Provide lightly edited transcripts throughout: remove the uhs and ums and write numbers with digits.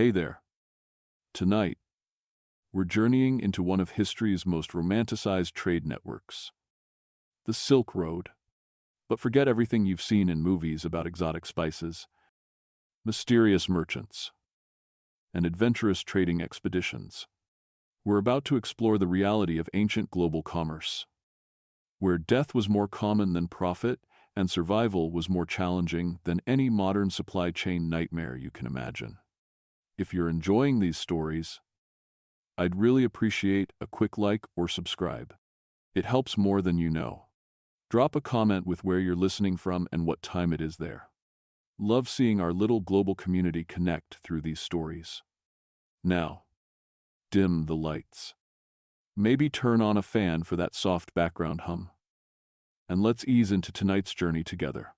Hey there. Tonight, we're journeying into one of history's most romanticized trade networks, the Silk Road. But forget everything you've seen in movies about exotic spices, mysterious merchants, and adventurous trading expeditions. We're about to explore the reality of ancient global commerce, where death was more common than profit and survival was more challenging than any modern supply chain nightmare you can imagine. If you're enjoying these stories, I'd really appreciate a quick like or subscribe. It helps more than you know. Drop a comment with where you're listening from and what time it is there. Love seeing our little global community connect through these stories. Now, dim the lights. Maybe turn on a fan for that soft background hum. And let's ease into tonight's journey together.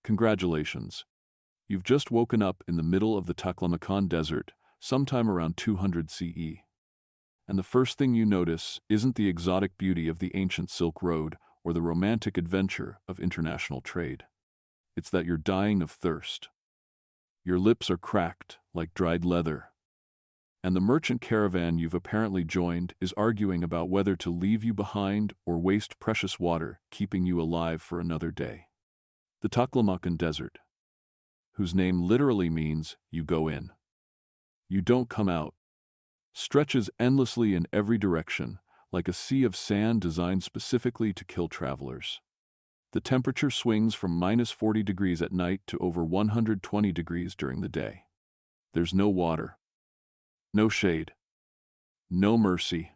Congratulations. You've just woken up in the middle of the Taklamakan Desert, sometime around 200 CE. And the first thing you notice isn't the exotic beauty of the ancient Silk Road or the romantic adventure of international trade. It's that you're dying of thirst. Your lips are cracked like dried leather. And the merchant caravan you've apparently joined is arguing about whether to leave you behind or waste precious water, keeping you alive for another day. The Taklamakan Desert, whose name literally means you go in, you don't come out, stretches endlessly in every direction, like a sea of sand designed specifically to kill travelers. The temperature swings from -40 degrees at night to over 120 degrees during the day. There's no water, no shade, no mercy,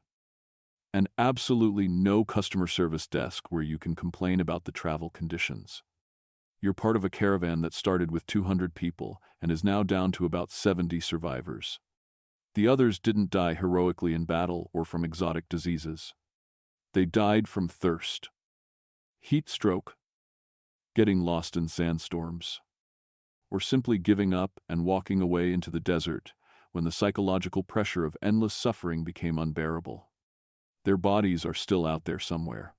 and absolutely no customer service desk where you can complain about the travel conditions. You're part of a caravan that started with 200 people and is now down to about 70 survivors. The others didn't die heroically in battle or from exotic diseases. They died from thirst, heat stroke, getting lost in sandstorms, or simply giving up and walking away into the desert when the psychological pressure of endless suffering became unbearable. Their bodies are still out there somewhere,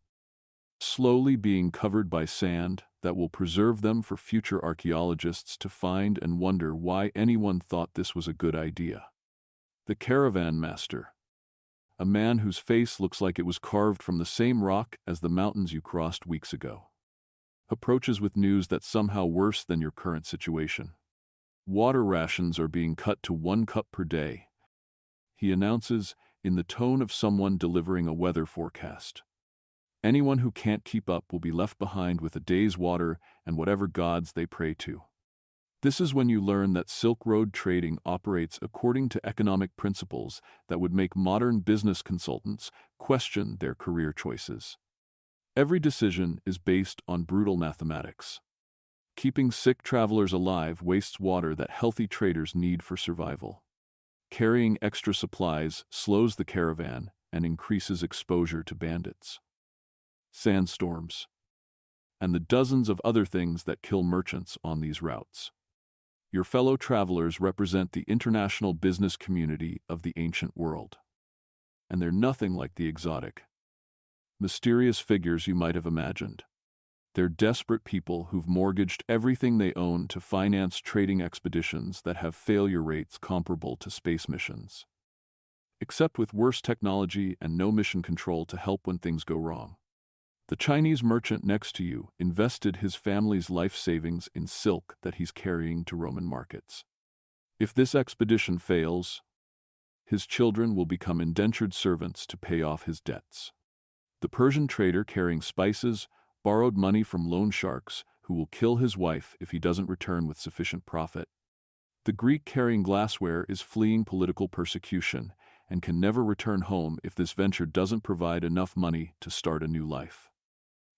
slowly being covered by sand that will preserve them for future archaeologists to find and wonder why anyone thought this was a good idea. The caravan master, a man whose face looks like it was carved from the same rock as the mountains you crossed weeks ago, approaches with news that's somehow worse than your current situation. Water rations are being cut to 1 cup per day, he announces in the tone of someone delivering a weather forecast. Anyone who can't keep up will be left behind with a day's water and whatever gods they pray to. This is when you learn that Silk Road trading operates according to economic principles that would make modern business consultants question their career choices. Every decision is based on brutal mathematics. Keeping sick travelers alive wastes water that healthy traders need for survival. Carrying extra supplies slows the caravan and increases exposure to bandits, sandstorms, and the dozens of other things that kill merchants on these routes. Your fellow travelers represent the international business community of the ancient world. And they're nothing like the exotic, mysterious figures you might have imagined. They're desperate people who've mortgaged everything they own to finance trading expeditions that have failure rates comparable to space missions, except with worse technology and no mission control to help when things go wrong. The Chinese merchant next to you invested his family's life savings in silk that he's carrying to Roman markets. If this expedition fails, his children will become indentured servants to pay off his debts. The Persian trader carrying spices borrowed money from loan sharks who will kill his wife if he doesn't return with sufficient profit. The Greek carrying glassware is fleeing political persecution and can never return home if this venture doesn't provide enough money to start a new life.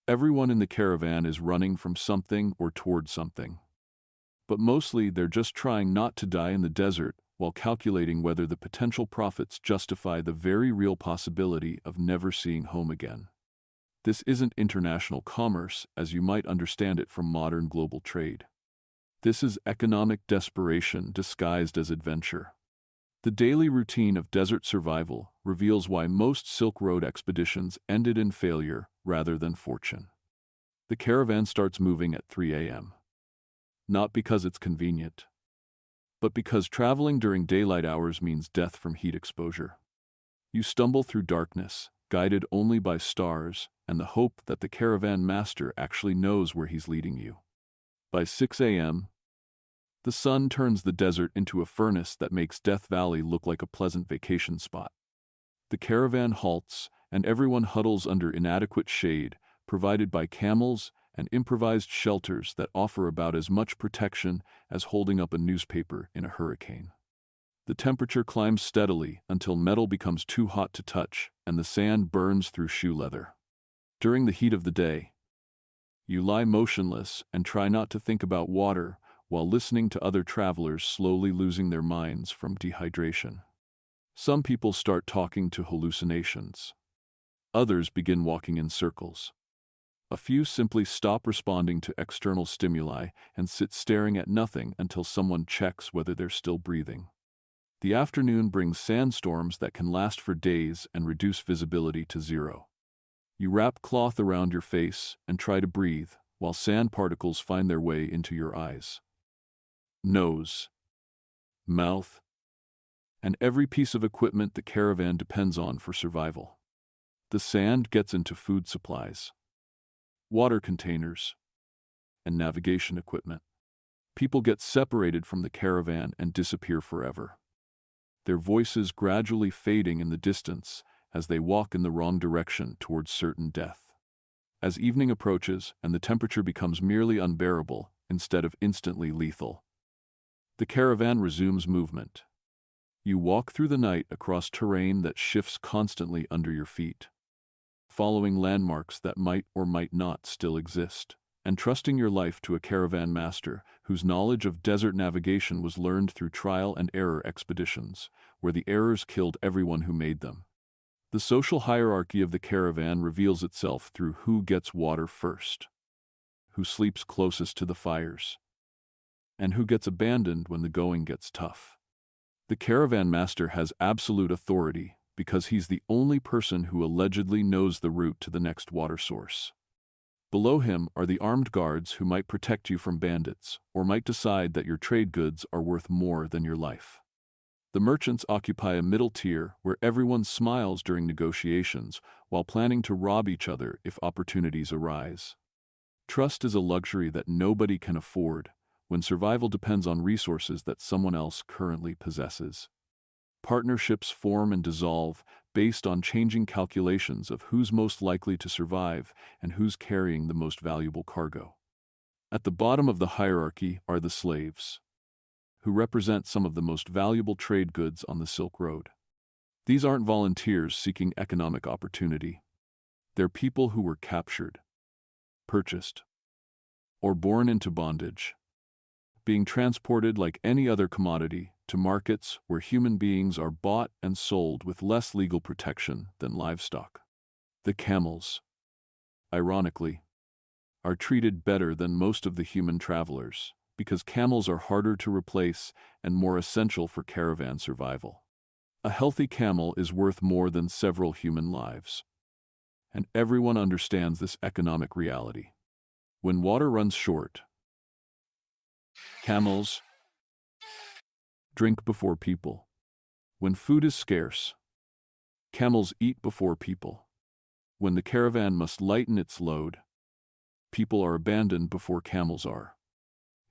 Everyone in the caravan is running from something or toward something. But mostly they're just trying not to die in the desert while calculating whether the potential profits justify the very real possibility of never seeing home again. This isn't international commerce as you might understand it from modern global trade. This is economic desperation disguised as adventure. The daily routine of desert survival reveals why most Silk Road expeditions ended in failure rather than fortune. The caravan starts moving at 3 a.m. Not because it's convenient, but because traveling during daylight hours means death from heat exposure. You stumble through darkness, guided only by stars and the hope that the caravan master actually knows where he's leading you. By 6 a.m., the sun turns the desert into a furnace that makes Death Valley look like a pleasant vacation spot. The caravan halts, and everyone huddles under inadequate shade, provided by camels and improvised shelters that offer about as much protection as holding up a newspaper in a hurricane. The temperature climbs steadily until metal becomes too hot to touch and the sand burns through shoe leather. During the heat of the day, you lie motionless and try not to think about water while listening to other travelers slowly losing their minds from dehydration. Some people start talking to hallucinations. Others begin walking in circles. A few simply stop responding to external stimuli and sit staring at nothing until someone checks whether they're still breathing. The afternoon brings sandstorms that can last for days and reduce visibility to zero. You wrap cloth around your face and try to breathe, while sand particles find their way into your eyes, nose, mouth, and every piece of equipment the caravan depends on for survival. The sand gets into food supplies, water containers, and navigation equipment. People get separated from the caravan and disappear forever, their voices gradually fading in the distance as they walk in the wrong direction towards certain death. As evening approaches and the temperature becomes merely unbearable instead of instantly lethal, the caravan resumes movement. You walk through the night across terrain that shifts constantly under your feet, following landmarks that might or might not still exist, and trusting your life to a caravan master whose knowledge of desert navigation was learned through trial and error expeditions, where the errors killed everyone who made them. The social hierarchy of the caravan reveals itself through who gets water first, who sleeps closest to the fires, and who gets abandoned when the going gets tough. The caravan master has absolute authority because he's the only person who allegedly knows the route to the next water source. Below him are the armed guards who might protect you from bandits or might decide that your trade goods are worth more than your life. The merchants occupy a middle tier where everyone smiles during negotiations while planning to rob each other if opportunities arise. Trust is a luxury that nobody can afford when survival depends on resources that someone else currently possesses. Partnerships form and dissolve based on changing calculations of who's most likely to survive and who's carrying the most valuable cargo. At the bottom of the hierarchy are the slaves, who represent some of the most valuable trade goods on the Silk Road. These aren't volunteers seeking economic opportunity. They're people who were captured, purchased, or born into bondage, being transported like any other commodity to markets where human beings are bought and sold with less legal protection than livestock. The camels, ironically, are treated better than most of the human travelers because camels are harder to replace and more essential for caravan survival. A healthy camel is worth more than several human lives, and everyone understands this economic reality. When water runs short, camels drink before people. When food is scarce, camels eat before people. When the caravan must lighten its load, people are abandoned before camels are.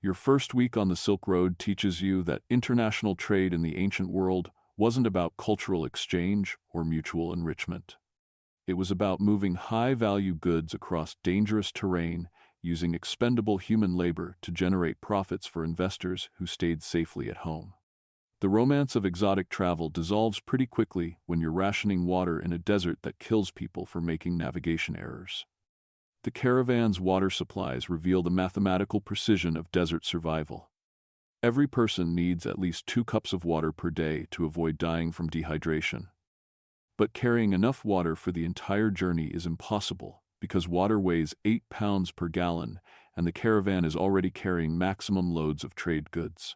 Your first week on the Silk Road teaches you that international trade in the ancient world wasn't about cultural exchange or mutual enrichment. It was about moving high-value goods across dangerous terrain using expendable human labor to generate profits for investors who stayed safely at home. The romance of exotic travel dissolves pretty quickly when you're rationing water in a desert that kills people for making navigation errors. The caravan's water supplies reveal the mathematical precision of desert survival. Every person needs at least 2 cups of water per day to avoid dying from dehydration. But carrying enough water for the entire journey is impossible because water weighs 8 pounds per gallon and the caravan is already carrying maximum loads of trade goods.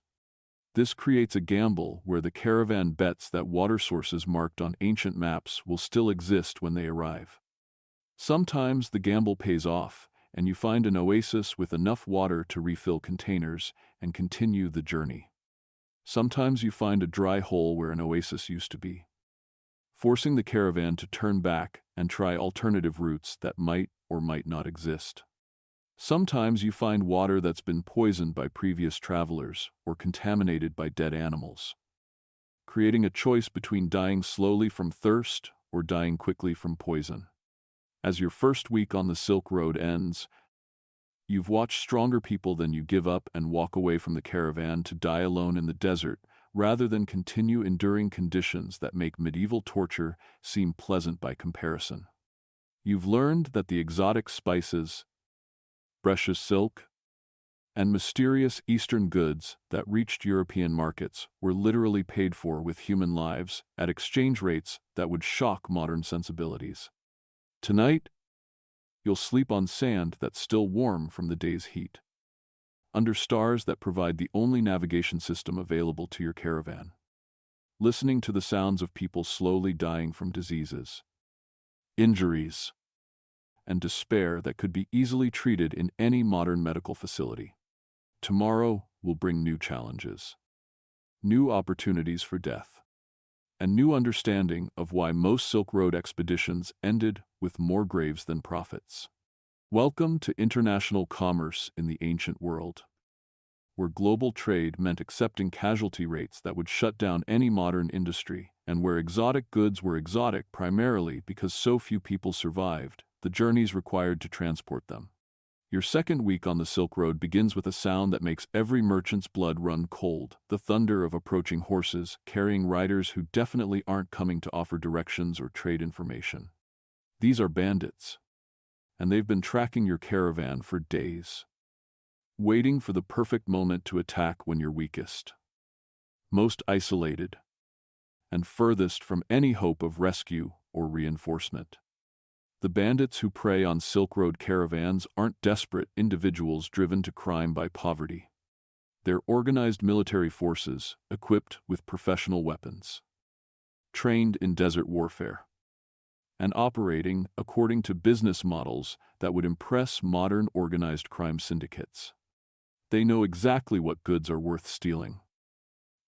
This creates a gamble where the caravan bets that water sources marked on ancient maps will still exist when they arrive. Sometimes the gamble pays off, and you find an oasis with enough water to refill containers and continue the journey. Sometimes you find a dry hole where an oasis used to be, forcing the caravan to turn back and try alternative routes that might or might not exist. Sometimes you find water that's been poisoned by previous travelers or contaminated by dead animals, creating a choice between dying slowly from thirst or dying quickly from poison. As your first week on the Silk Road ends, you've watched stronger people than you give up and walk away from the caravan to die alone in the desert, rather than continue enduring conditions that make medieval torture seem pleasant by comparison. You've learned that the exotic spices, precious silk, and mysterious Eastern goods that reached European markets were literally paid for with human lives at exchange rates that would shock modern sensibilities. Tonight, you'll sleep on sand that's still warm from the day's heat, under stars that provide the only navigation system available to your caravan, listening to the sounds of people slowly dying from diseases, injuries, and despair that could be easily treated in any modern medical facility. Tomorrow will bring new challenges, new opportunities for death, and new understanding of why most Silk Road expeditions ended with more graves than profits. Welcome to international commerce in the ancient world, where global trade meant accepting casualty rates that would shut down any modern industry, and where exotic goods were exotic primarily because so few people survived the journeys required to transport them. Your second week on the Silk Road begins with a sound that makes every merchant's blood run cold, the thunder of approaching horses, carrying riders who definitely aren't coming to offer directions or trade information. These are bandits, and they've been tracking your caravan for days, waiting for the perfect moment to attack when you're weakest, most isolated, and furthest from any hope of rescue or reinforcement. The bandits who prey on Silk Road caravans aren't desperate individuals driven to crime by poverty. They're organized military forces equipped with professional weapons, trained in desert warfare, and operating according to business models that would impress modern organized crime syndicates. They know exactly what goods are worth stealing,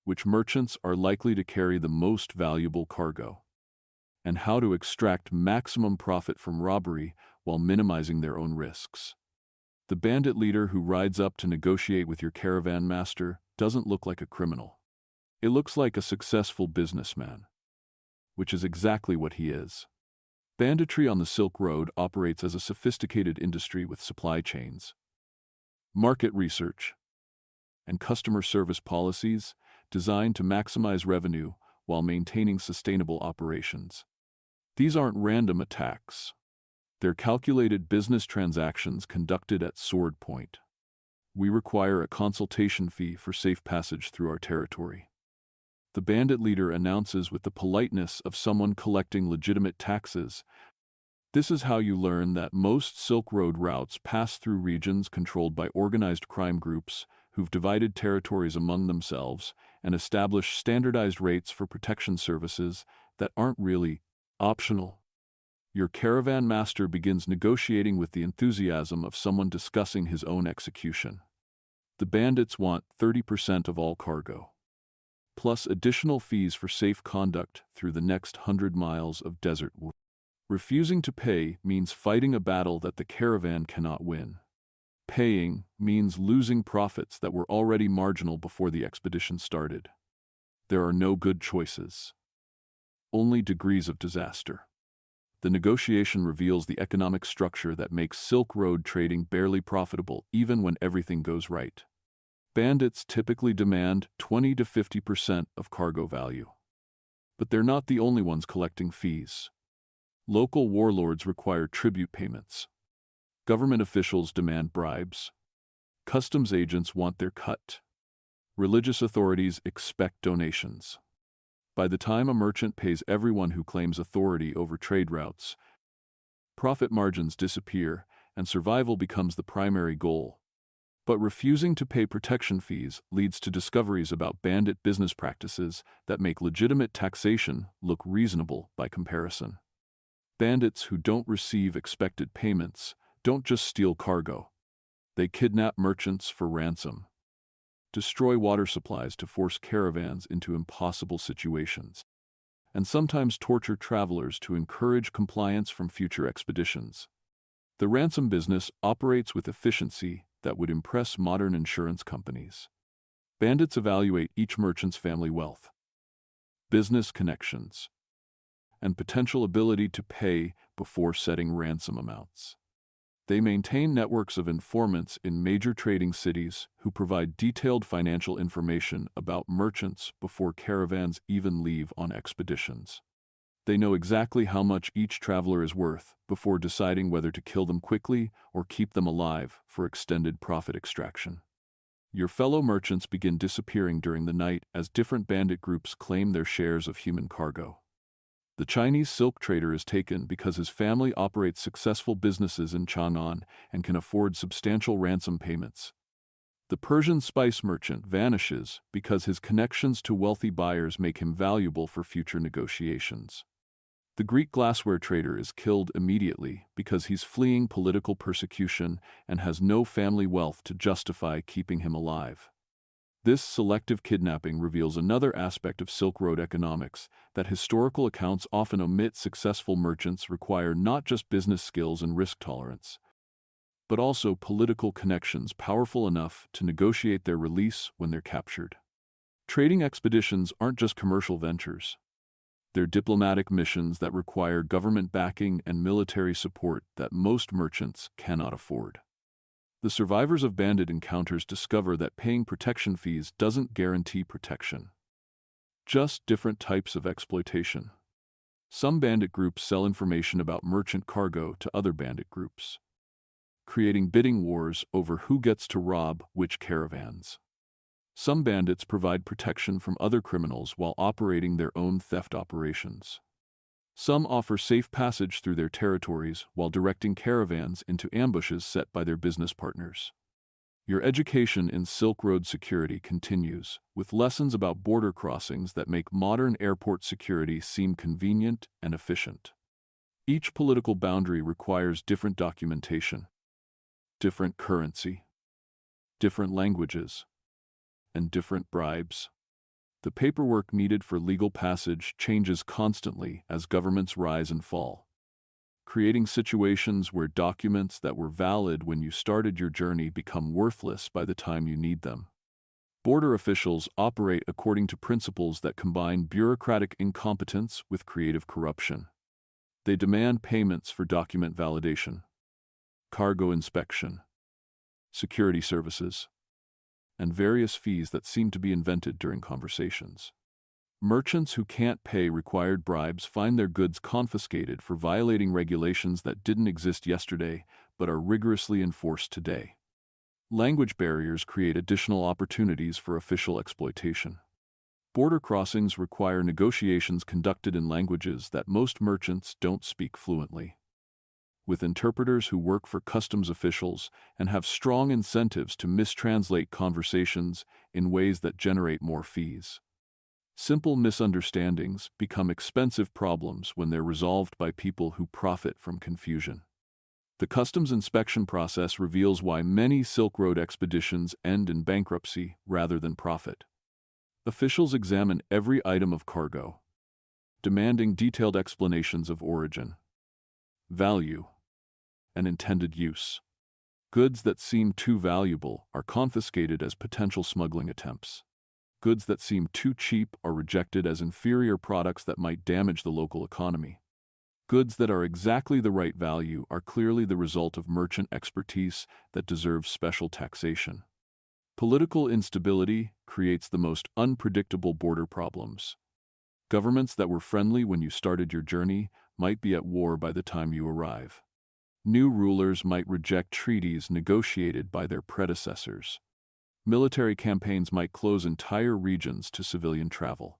which merchants are likely to carry the most valuable cargo, and how to extract maximum profit from robbery while minimizing their own risks. The bandit leader who rides up to negotiate with your caravan master doesn't look like a criminal. It looks like a successful businessman, which is exactly what he is. Banditry on the Silk Road operates as a sophisticated industry with supply chains, market research, and customer service policies designed to maximize revenue while maintaining sustainable operations. These aren't random attacks. They're calculated business transactions conducted at sword point. We require a consultation fee for safe passage through our territory. The bandit leader announces with the politeness of someone collecting legitimate taxes. This is how you learn that most Silk Road routes pass through regions controlled by organized crime groups who've divided territories among themselves and established standardized rates for protection services that aren't really optional. Your caravan master begins negotiating with the enthusiasm of someone discussing his own execution. The bandits want 30% of all cargo, plus additional fees for safe conduct through the next 100 miles of desert. Refusing to pay means fighting a battle that the caravan cannot win. Paying means losing profits that were already marginal before the expedition started. There are no good choices, only degrees of disaster. The negotiation reveals the economic structure that makes Silk Road trading barely profitable even when everything goes right. Bandits typically demand 20 to 50% of cargo value. But they're not the only ones collecting fees. Local warlords require tribute payments. Government officials demand bribes. Customs agents want their cut. Religious authorities expect donations. By the time a merchant pays everyone who claims authority over trade routes, profit margins disappear and survival becomes the primary goal. But refusing to pay protection fees leads to discoveries about bandit business practices that make legitimate taxation look reasonable by comparison. Bandits who don't receive expected payments don't just steal cargo. They kidnap merchants for ransom, destroy water supplies to force caravans into impossible situations, and sometimes torture travelers to encourage compliance from future expeditions. The ransom business operates with efficiency that would impress modern insurance companies. Bandits evaluate each merchant's family wealth, business connections, and potential ability to pay before setting ransom amounts. They maintain networks of informants in major trading cities who provide detailed financial information about merchants before caravans even leave on expeditions. They know exactly how much each traveler is worth before deciding whether to kill them quickly or keep them alive for extended profit extraction. Your fellow merchants begin disappearing during the night as different bandit groups claim their shares of human cargo. The Chinese silk trader is taken because his family operates successful businesses in Chang'an and can afford substantial ransom payments. The Persian spice merchant vanishes because his connections to wealthy buyers make him valuable for future negotiations. The Greek glassware trader is killed immediately because he's fleeing political persecution and has no family wealth to justify keeping him alive. This selective kidnapping reveals another aspect of Silk Road economics, that historical accounts often omit successful merchants require not just business skills and risk tolerance, but also political connections powerful enough to negotiate their release when they're captured. Trading expeditions aren't just commercial ventures. They're diplomatic missions that require government backing and military support that most merchants cannot afford. The survivors of bandit encounters discover that paying protection fees doesn't guarantee protection. Just different types of exploitation. Some bandit groups sell information about merchant cargo to other bandit groups, creating bidding wars over who gets to rob which caravans. Some bandits provide protection from other criminals while operating their own theft operations. Some offer safe passage through their territories while directing caravans into ambushes set by their business partners. Your education in Silk Road security continues, with lessons about border crossings that make modern airport security seem convenient and efficient. Each political boundary requires different documentation, different currency, different languages, and different bribes. The paperwork needed for legal passage changes constantly as governments rise and fall, creating situations where documents that were valid when you started your journey become worthless by the time you need them. Border officials operate according to principles that combine bureaucratic incompetence with creative corruption. They demand payments for document validation, cargo inspection, security services, and various fees that seem to be invented during conversations. Merchants who can't pay required bribes find their goods confiscated for violating regulations that didn't exist yesterday but are rigorously enforced today. Language barriers create additional opportunities for official exploitation. Border crossings require negotiations conducted in languages that most merchants don't speak fluently, with interpreters who work for customs officials and have strong incentives to mistranslate conversations in ways that generate more fees. Simple misunderstandings become expensive problems when they're resolved by people who profit from confusion. The customs inspection process reveals why many Silk Road expeditions end in bankruptcy rather than profit. Officials examine every item of cargo, demanding detailed explanations of origin, value, and intended use. Goods that seem too valuable are confiscated as potential smuggling attempts. Goods that seem too cheap are rejected as inferior products that might damage the local economy. Goods that are exactly the right value are clearly the result of merchant expertise that deserves special taxation. Political instability creates the most unpredictable border problems. Governments that were friendly when you started your journey might be at war by the time you arrive. New rulers might reject treaties negotiated by their predecessors. Military campaigns might close entire regions to civilian travel.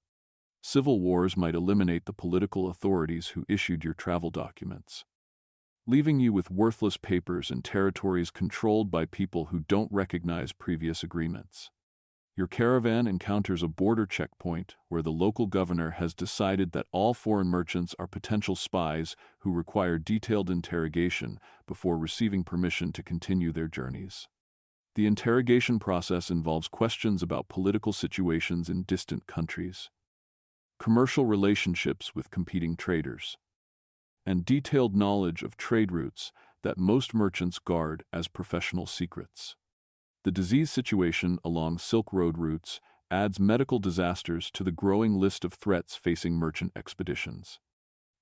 Civil wars might eliminate the political authorities who issued your travel documents, leaving you with worthless papers in territories controlled by people who don't recognize previous agreements. Your caravan encounters a border checkpoint where the local governor has decided that all foreign merchants are potential spies who require detailed interrogation before receiving permission to continue their journeys. The interrogation process involves questions about political situations in distant countries, commercial relationships with competing traders, and detailed knowledge of trade routes that most merchants guard as professional secrets. The disease situation along Silk Road routes adds medical disasters to the growing list of threats facing merchant expeditions.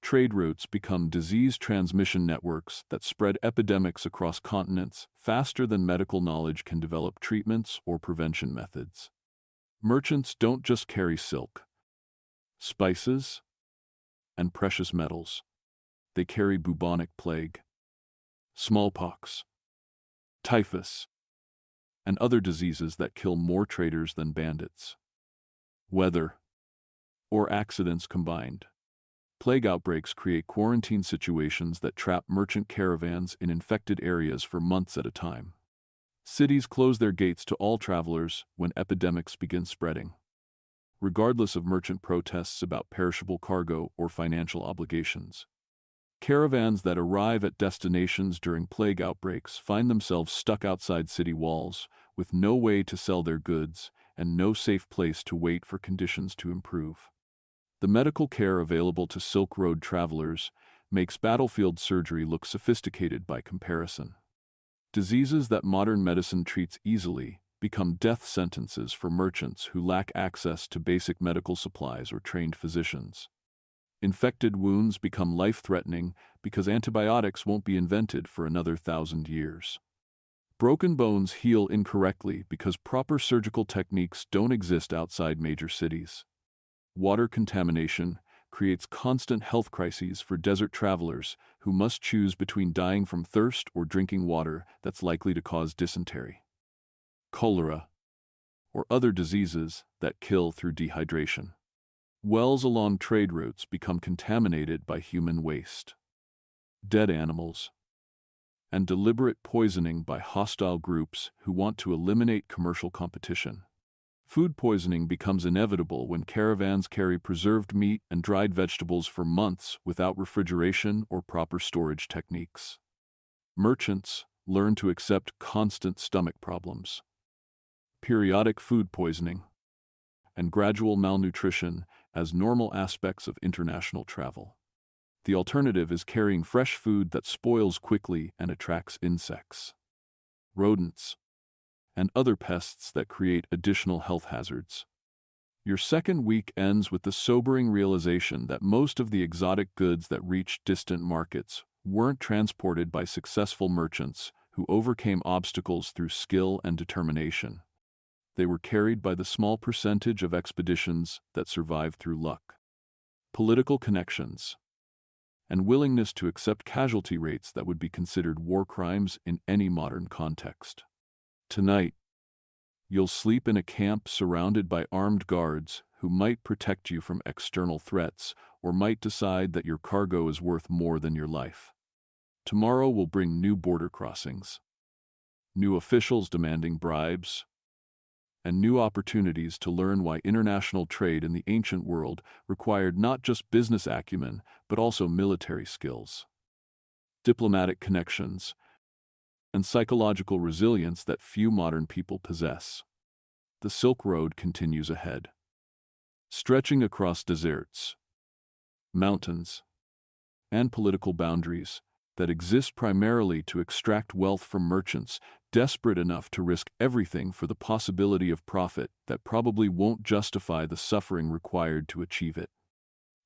Trade routes become disease transmission networks that spread epidemics across continents faster than medical knowledge can develop treatments or prevention methods. Merchants don't just carry silk, spices, and precious metals. They carry bubonic plague, smallpox, typhus, and other diseases that kill more traders than bandits. Weather or accidents combined. Plague outbreaks create quarantine situations that trap merchant caravans in infected areas for months at a time. Cities close their gates to all travelers when epidemics begin spreading, regardless of merchant protests about perishable cargo or financial obligations. Caravans that arrive at destinations during plague outbreaks find themselves stuck outside city walls, with no way to sell their goods and no safe place to wait for conditions to improve. The medical care available to Silk Road travelers makes battlefield surgery look sophisticated by comparison. Diseases that modern medicine treats easily become death sentences for merchants who lack access to basic medical supplies or trained physicians. Infected wounds become life-threatening because antibiotics won't be invented for another 1,000 years. Broken bones heal incorrectly because proper surgical techniques don't exist outside major cities. Water contamination creates constant health crises for desert travelers who must choose between dying from thirst or drinking water that's likely to cause dysentery, cholera, or other diseases that kill through dehydration. Wells along trade routes become contaminated by human waste, dead animals, and deliberate poisoning by hostile groups who want to eliminate commercial competition. Food poisoning becomes inevitable when caravans carry preserved meat and dried vegetables for months without refrigeration or proper storage techniques. Merchants learn to accept constant stomach problems, periodic food poisoning, and gradual malnutrition as normal aspects of international travel. The alternative is carrying fresh food that spoils quickly and attracts insects, rodents, and other pests that create additional health hazards. Your second week ends with the sobering realization that most of the exotic goods that reached distant markets weren't transported by successful merchants who overcame obstacles through skill and determination. They were carried by the small percentage of expeditions that survived through luck, political connections, and willingness to accept casualty rates that would be considered war crimes in any modern context. Tonight, you'll sleep in a camp surrounded by armed guards who might protect you from external threats or might decide that your cargo is worth more than your life. Tomorrow will bring new border crossings, new officials demanding bribes, and new opportunities to learn why international trade in the ancient world required not just business acumen, but also military skills, diplomatic connections, and psychological resilience that few modern people possess. The Silk Road continues ahead, stretching across deserts, mountains, and political boundaries that exist primarily to extract wealth from merchants desperate enough to risk everything for the possibility of profit that probably won't justify the suffering required to achieve it.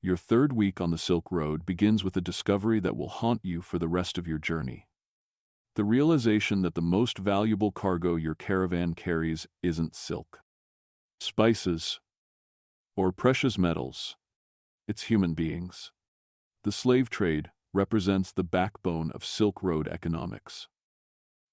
Your third week on the Silk Road begins with a discovery that will haunt you for the rest of your journey. The realization that the most valuable cargo your caravan carries isn't silk, spices, or precious metals. It's human beings. The slave trade represents the backbone of Silk Road economics,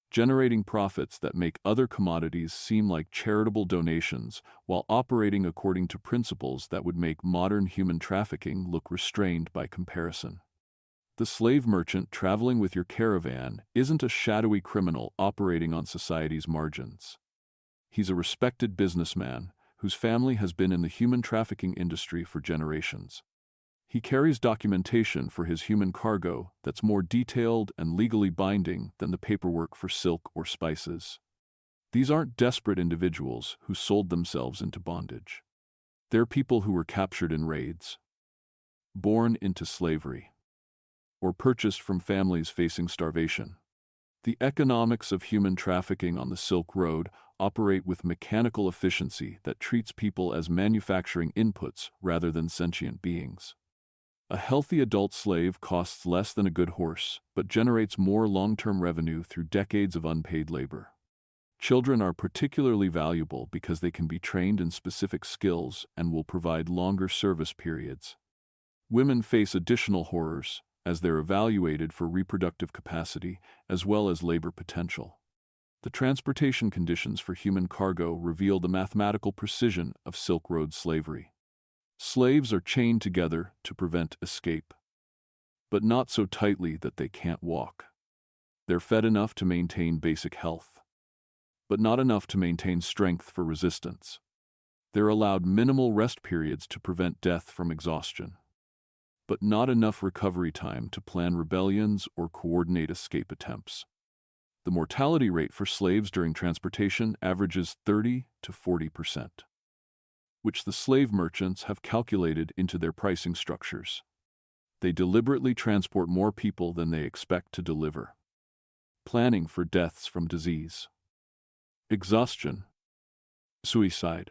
generating profits that make other commodities seem like charitable donations while operating according to principles that would make modern human trafficking look restrained by comparison. The slave merchant traveling with your caravan isn't a shadowy criminal operating on society's margins. He's a respected businessman whose family has been in the human trafficking industry for generations. He carries documentation for his human cargo that's more detailed and legally binding than the paperwork for silk or spices. These aren't desperate individuals who sold themselves into bondage. They're people who were captured in raids, born into slavery, or purchased from families facing starvation. The economics of human trafficking on the Silk Road operate with mechanical efficiency that treats people as manufacturing inputs rather than sentient beings. A healthy adult slave costs less than a good horse, but generates more long-term revenue through decades of unpaid labor. Children are particularly valuable because they can be trained in specific skills and will provide longer service periods. Women face additional horrors, as they're evaluated for reproductive capacity as well as labor potential. The transportation conditions for human cargo reveal the mathematical precision of Silk Road slavery. Slaves are chained together to prevent escape, but not so tightly that they can't walk. They're fed enough to maintain basic health, but not enough to maintain strength for resistance. They're allowed minimal rest periods to prevent death from exhaustion, but not enough recovery time to plan rebellions or coordinate escape attempts. The mortality rate for slaves during transportation averages 30 to 40%, which the slave merchants have calculated into their pricing structures. They deliberately transport more people than they expect to deliver, planning for deaths from disease, exhaustion, suicide,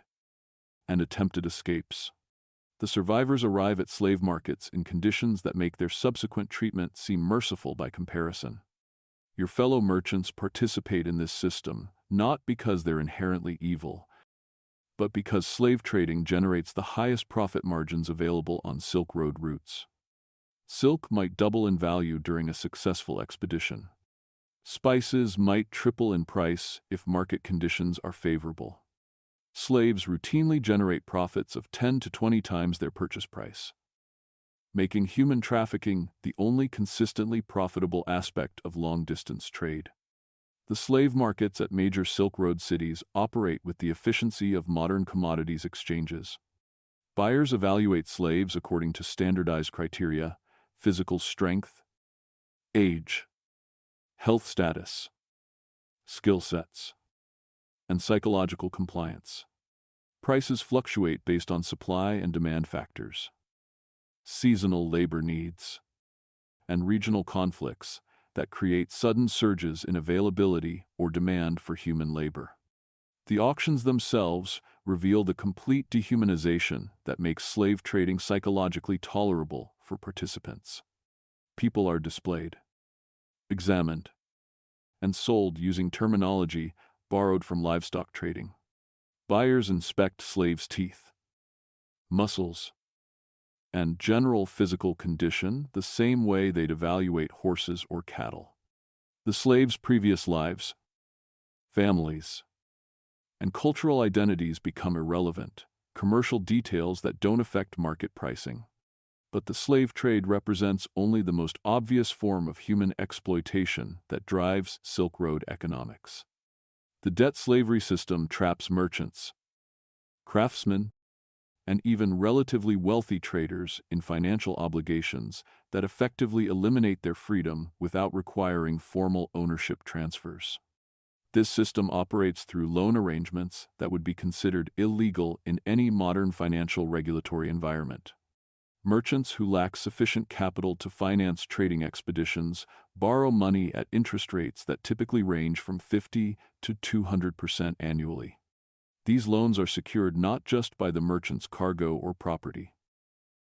and attempted escapes. The survivors arrive at slave markets in conditions that make their subsequent treatment seem merciful by comparison. Your fellow merchants participate in this system not because they're inherently evil, but because slave trading generates the highest profit margins available on Silk Road routes. Silk might double in value during a successful expedition. Spices might triple in price if market conditions are favorable. Slaves routinely generate profits of 10 to 20 times their purchase price, making human trafficking the only consistently profitable aspect of long-distance trade. The slave markets at major Silk Road cities operate with the efficiency of modern commodities exchanges. Buyers evaluate slaves according to standardized criteria: physical strength, age, health status, skill sets, and psychological compliance. Prices fluctuate based on supply and demand factors, seasonal labor needs, and regional conflicts that create sudden surges in availability or demand for human labor. The auctions themselves reveal the complete dehumanization that makes slave trading psychologically tolerable for participants. People are displayed, examined, and sold using terminology borrowed from livestock trading. Buyers inspect slaves' teeth, muscles, and general physical condition the same way they'd evaluate horses or cattle. The slaves' previous lives, families, and cultural identities become irrelevant, commercial details that don't affect market pricing. But the slave trade represents only the most obvious form of human exploitation that drives Silk Road economics. The debt slavery system traps merchants, craftsmen, and even relatively wealthy traders in financial obligations that effectively eliminate their freedom without requiring formal ownership transfers. This system operates through loan arrangements that would be considered illegal in any modern financial regulatory environment. Merchants who lack sufficient capital to finance trading expeditions borrow money at interest rates that typically range from 50 to 200% annually. These loans are secured not just by the merchant's cargo or property,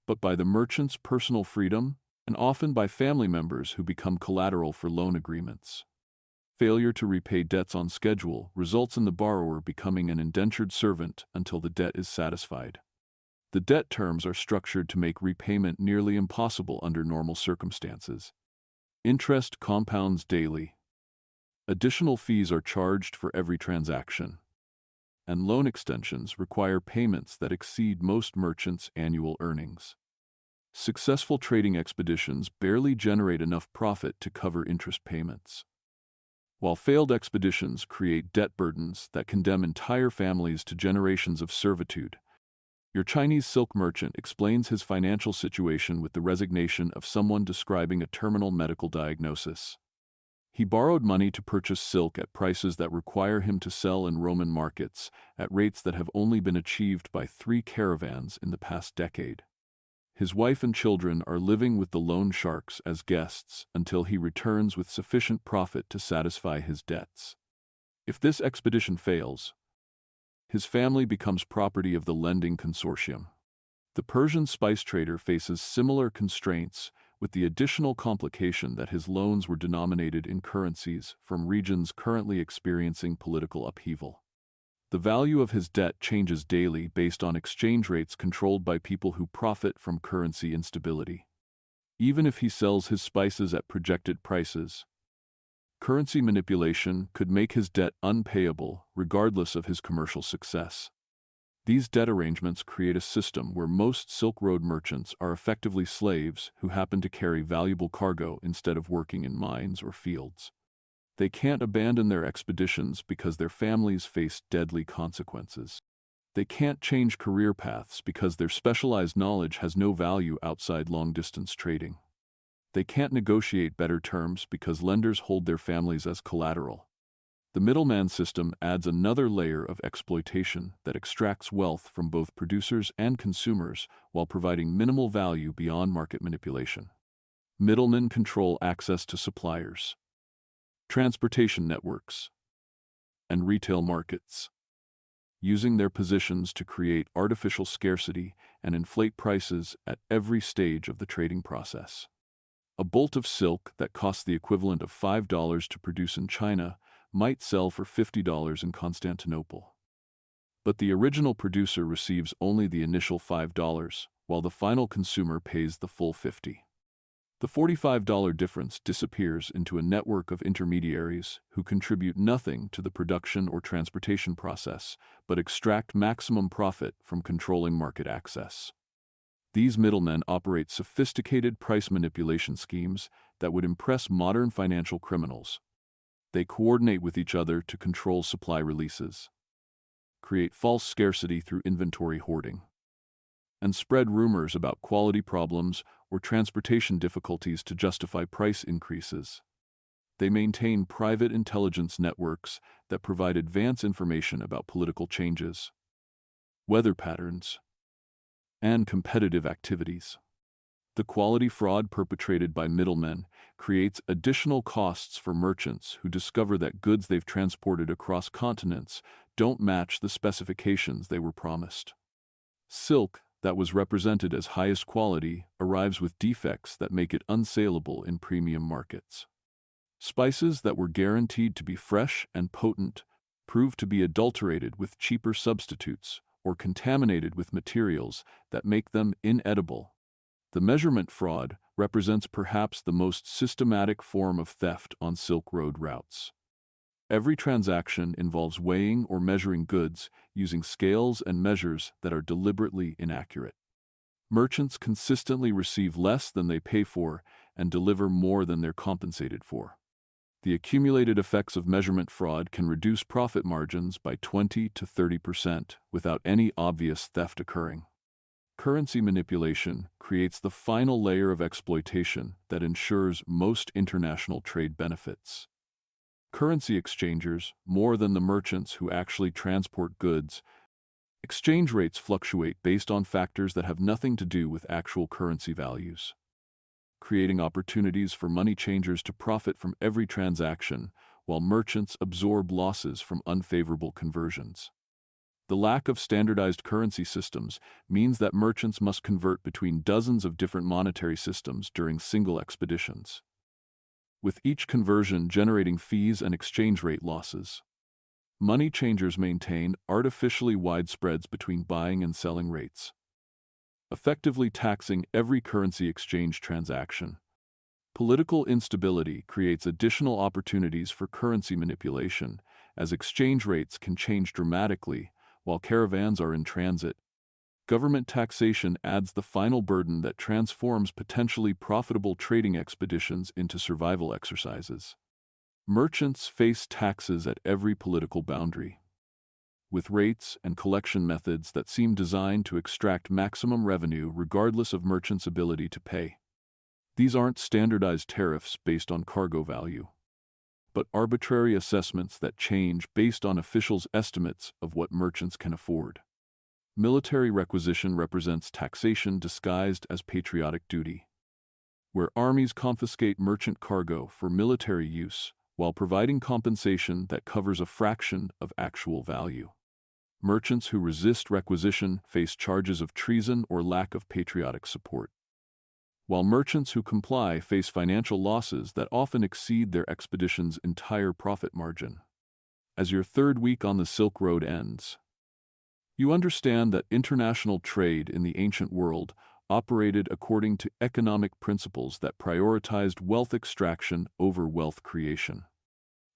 but by the merchant's personal freedom and often by family members who become collateral for loan agreements. Failure to repay debts on schedule results in the borrower becoming an indentured servant until the debt is satisfied. The debt terms are structured to make repayment nearly impossible under normal circumstances. Interest compounds daily. Additional fees are charged for every transaction, and loan extensions require payments that exceed most merchants' annual earnings. Successful trading expeditions barely generate enough profit to cover interest payments, while failed expeditions create debt burdens that condemn entire families to generations of servitude. Your Chinese silk merchant explains his financial situation with the resignation of someone describing a terminal medical diagnosis. He borrowed money to purchase silk at prices that require him to sell in Roman markets at rates that have only been achieved by 3 caravans in the past decade. His wife and children are living with the loan sharks as guests until he returns with sufficient profit to satisfy his debts. If this expedition fails, his family becomes property of the lending consortium. The Persian spice trader faces similar constraints, with the additional complication that his loans were denominated in currencies from regions currently experiencing political upheaval. The value of his debt changes daily based on exchange rates controlled by people who profit from currency instability. Even if he sells his spices at projected prices, currency manipulation could make his debt unpayable regardless of his commercial success. These debt arrangements create a system where most Silk Road merchants are effectively slaves who happen to carry valuable cargo instead of working in mines or fields. They can't abandon their expeditions because their families face deadly consequences. They can't change career paths because their specialized knowledge has no value outside long-distance trading. They can't negotiate better terms because lenders hold their families as collateral. The middleman system adds another layer of exploitation that extracts wealth from both producers and consumers while providing minimal value beyond market manipulation. Middlemen control access to suppliers, transportation networks, and retail markets, using their positions to create artificial scarcity and inflate prices at every stage of the trading process. A bolt of silk that costs the equivalent of $5 to produce in China might sell for $50 in Constantinople. But the original producer receives only the initial $5, while the final consumer pays the full $50. The $45 difference disappears into a network of intermediaries who contribute nothing to the production or transportation process, but extract maximum profit from controlling market access. These middlemen operate sophisticated price manipulation schemes that would impress modern financial criminals. They coordinate with each other to control supply releases, create false scarcity through inventory hoarding, and spread rumors about quality problems or transportation difficulties to justify price increases. They maintain private intelligence networks that provide advance information about political changes, weather patterns, and competitive activities. The quality fraud perpetrated by middlemen creates additional costs for merchants who discover that goods they've transported across continents don't match the specifications they were promised. Silk that was represented as highest quality arrives with defects that make it unsaleable in premium markets. Spices that were guaranteed to be fresh and potent prove to be adulterated with cheaper substitutes or contaminated with materials that make them inedible. The measurement fraud represents perhaps the most systematic form of theft on Silk Road routes. Every transaction involves weighing or measuring goods using scales and measures that are deliberately inaccurate. Merchants consistently receive less than they pay for and deliver more than they're compensated for. The accumulated effects of measurement fraud can reduce profit margins by 20 to 30% without any obvious theft occurring. Currency manipulation creates the final layer of exploitation that ensures most international trade benefits. Currency exchangers, more than the merchants who actually transport goods, exchange rates fluctuate based on factors that have nothing to do with actual currency values, creating opportunities for money changers to profit from every transaction, while merchants absorb losses from unfavorable conversions. The lack of standardized currency systems means that merchants must convert between dozens of different monetary systems during single expeditions, with each conversion generating fees and exchange rate losses. Money changers maintain artificially wide spreads between buying and selling rates, effectively taxing every currency exchange transaction. Political instability creates additional opportunities for currency manipulation, as exchange rates can change dramatically while caravans are in transit. Government taxation adds the final burden that transforms potentially profitable trading expeditions into survival exercises. Merchants face taxes at every political boundary, with rates and collection methods that seem designed to extract maximum revenue regardless of merchants' ability to pay. These aren't standardized tariffs based on cargo value. but arbitrary assessments that change based on officials' estimates of what merchants can afford. Military requisition represents taxation disguised as patriotic duty, where armies confiscate merchant cargo for military use while providing compensation that covers a fraction of actual value. Merchants who resist requisition face charges of treason or lack of patriotic support, while merchants who comply face financial losses that often exceed their expedition's entire profit margin. As your third week on the Silk Road ends, you understand that international trade in the ancient world operated according to economic principles that prioritized wealth extraction over wealth creation.